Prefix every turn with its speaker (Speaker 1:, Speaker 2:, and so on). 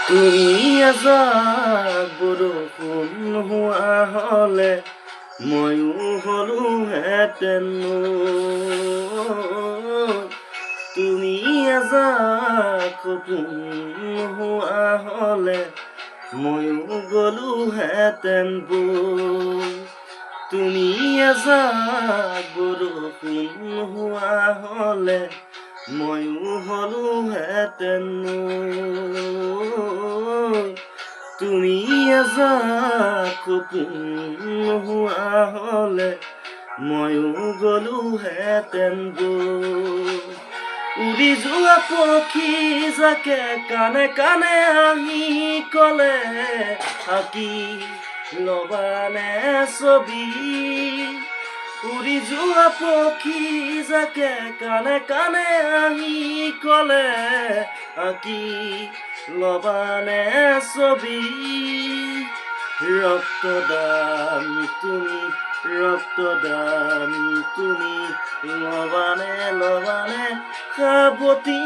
Speaker 1: তুমি এজাক বৰষুণ হোৱা হলে ময়ো হলোহেঁতেন নৈ। তুমি এজাক সপোন হোৱা হলে ময়ো গলোহেঁতেন বৈ। তুমি এজাক বৰষুণ হোৱা হলে ময়ো হলোহেঁতেন নৈ। তুমি এজাক সপোন হোৱা হলে ময়ো গলোহেঁতেন বৈ। উৰি যোৱা পক্ষী যাকে কাণে কাণে আহি কলে আঁকি লবানে ছবি। উৰি যোৱা পক্ষী যাকে কাণে কাণে আহি কলে আঁকি লবানে ছবি। ৰক্তদান তুমি ৰক্তদান তুমি লবানে লবানে সাৱতি।